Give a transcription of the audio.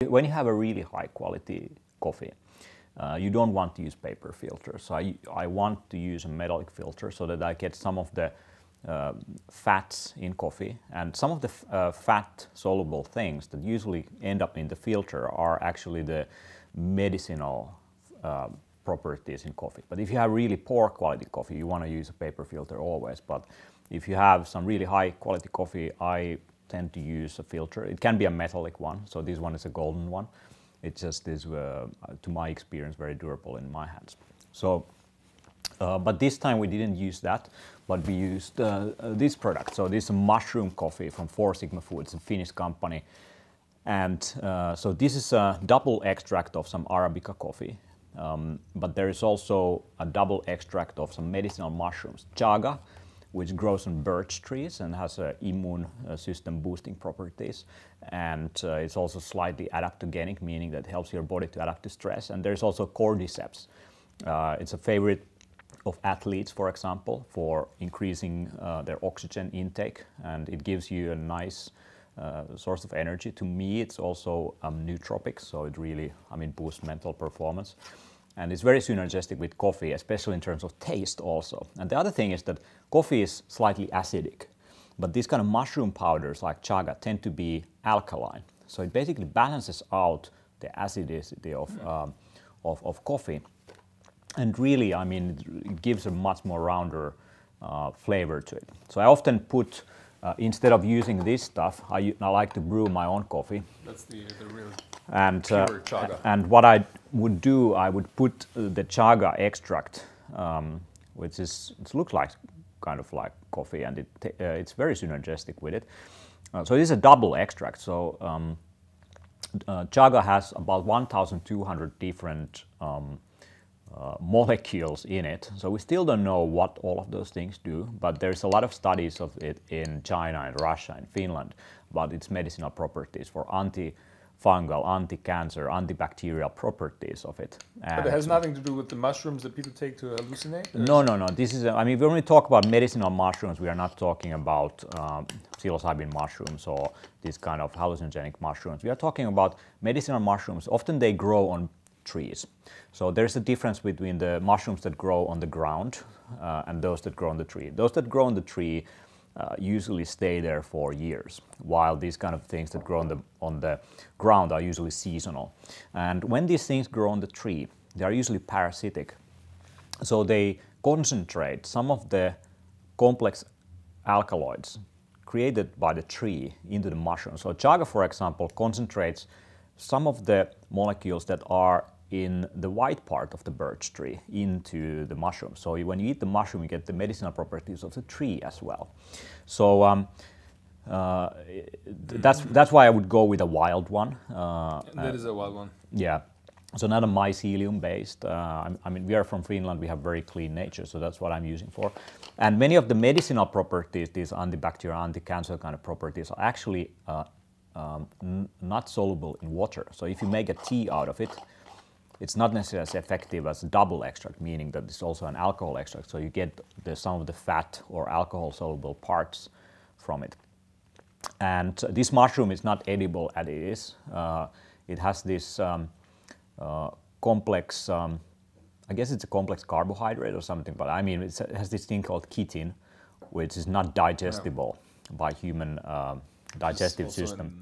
When you have a really high quality coffee, you don't want to use paper filters. So I want to use a metallic filter so that I get some of the fats in coffee, and some of the fat soluble things that usually end up in the filter are actually the medicinal properties in coffee. But if you have really poor quality coffee, you want to use a paper filter always. But if you have some really high quality coffee, I tend to use a filter. It can be a metallic one, so this one is a golden one. It just is, to my experience, very durable in my hands. So, but this time we didn't use that, but we used this product. So this is a mushroom coffee from 4 Sigma Foods, a Finnish company. And so this is a double extract of some Arabica coffee. But there is also a double extract of some medicinal mushrooms, chaga, which grows on birch trees and has immune system boosting properties. And it's also slightly adaptogenic, meaning that it helps your body to adapt to stress. And there's also cordyceps. It's a favorite of athletes, for example, for increasing their oxygen intake. And it gives you a nice source of energy. To me, it's also nootropic, so it really, boosts mental performance. And it's very synergistic with coffee, especially in terms of taste also. And the other thing is that coffee is slightly acidic, but these kind of mushroom powders like chaga tend to be alkaline. So it basically balances out the acidity of coffee. And really, it gives a much more rounder flavor to it. So I often put, instead of using this stuff, I like to brew my own coffee. That's the real pure chaga. And what I would do, I would put the chaga extract, which it looks like kind of like coffee, and it's very synergistic with it. So this is a double extract. So chaga has about 1,200 different molecules in it. So we still don't know what all of those things do, but there's a lot of studies of it in China and Russia and Finland about its medicinal properties for antifungal, anti-cancer, antibacterial properties of it. But it has nothing to do with the mushrooms that people take to hallucinate? No. This is, when we talk about medicinal mushrooms, we are not talking about psilocybin mushrooms or these kind of hallucinogenic mushrooms. We are talking about medicinal mushrooms. Often they grow on trees. So there's a difference between the mushrooms that grow on the ground and those that grow on the tree. Those that grow on the tree usually stay there for years, while these kind of things that grow on the ground are usually seasonal. And when these things grow on the tree, they are usually parasitic. So they concentrate some of the complex alkaloids created by the tree into the mushroom. So chaga, for example, concentrates some of the molecules that are in the white part of the birch tree into the mushroom. So when you eat the mushroom, you get the medicinal properties of the tree as well. So that's why I would go with a wild one. That is a wild one. Yeah. So not a mycelium based. We are from Finland, we have very clean nature, so that's what I'm using for. And many of the medicinal properties, these antibacterial, anti-cancer kind of properties, are actually not soluble in water. So if you make a tea out of it, it's not necessarily as effective as a double extract, meaning that it's also an alcohol extract. So you get some of the fat or alcohol soluble parts from it. And this mushroom is not edible as it is. It has this complex, I guess it's a complex carbohydrate or something, but it has this thing called chitin, which is not digestible by human digestive system.